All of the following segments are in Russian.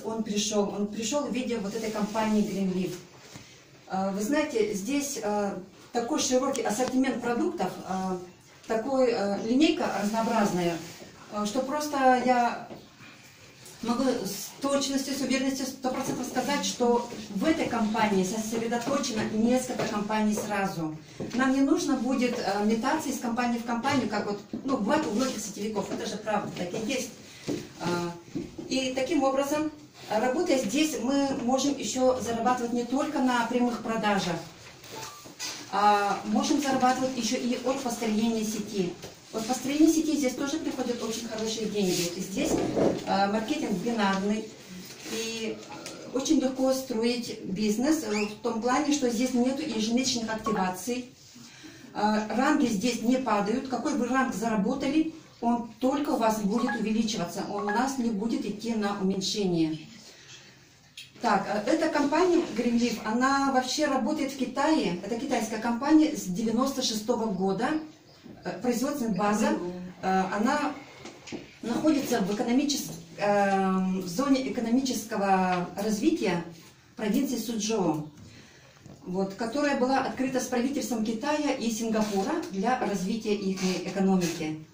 он пришел? Он пришел в виде вот этой компании Greenleaf. Вы знаете, здесь такой широкий ассортимент продуктов, такой линейка разнообразная, что просто я могу с точностью, с уверенностью 100% сказать, что в этой компании сосредоточено несколько компаний сразу. Нам не нужно будет метаться из компании в компанию, как вот, ну, бывает у многих сетевиков, это же правда, так и есть. И таким образом, работая здесь, мы можем еще зарабатывать не только на прямых продажах, а можем зарабатывать еще и от построения сети. От построения сети здесь тоже приходят очень хорошие деньги. Здесь маркетинг бинарный, и очень легко строить бизнес в том плане, что здесь нет ежемесячных активаций. Ранги здесь не падают. Какой бы ранг заработали, он только у вас будет увеличиваться. Он у нас не будет идти на уменьшение. Так, эта компания Greenleaf, она вообще работает в Китае. Это китайская компания с 96-го года. Производственная база, она находится в зоне экономического развития провинции Суджоу, вот, которая была открыта с правительством Китая и Сингапура для развития их экономики.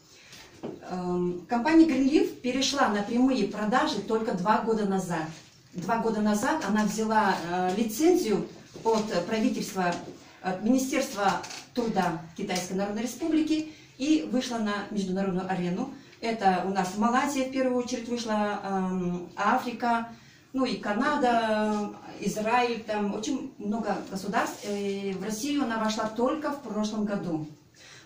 Компания Greenleaf перешла на прямые продажи только 2 года назад. 2 года назад она взяла лицензию от правительства, от Министерства труда Китайской Народной Республики и вышла на международную арену. Это у нас Малайзия в первую очередь вышла, Африка, ну и Канада, Израиль, там очень много государств. И в Россию она вошла только в прошлом году.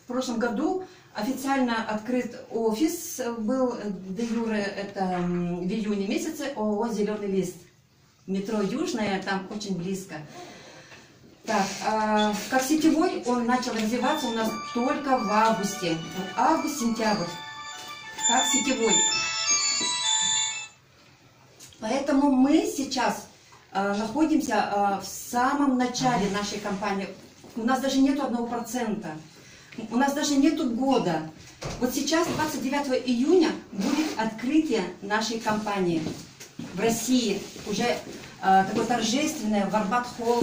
В прошлом году официально открыт офис был де юре, это в июне месяце, ООО «Зеленый лист». Метро Южное, там очень близко. Так, как сетевой он начал развиваться у нас только в августе. Август-сентябрь. Как сетевой. Поэтому мы сейчас находимся в самом начале нашей кампании. У нас даже нету 1%. У нас даже нету года. Вот сейчас, 29 июня, будет открытие нашей кампании в России. Уже такое торжественное, в Арбат-холл.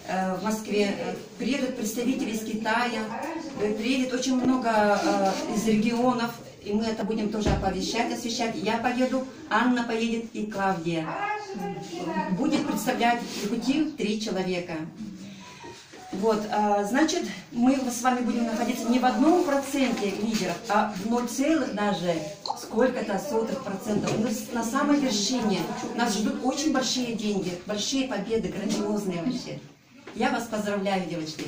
В Москве приедут представители из Китая, приедет очень много из регионов, и мы это будем тоже оповещать, освещать. Я поеду, Анна поедет и Клавдия. Будет представлять Якутию 3 человека. Вот, значит, мы с вами будем находиться не в 1% лидеров, а в 0, даже сколько-то сотых процентов. Мы на самой вершине. Нас ждут очень большие деньги, большие победы, грандиозные вообще. Я вас поздравляю, девочки.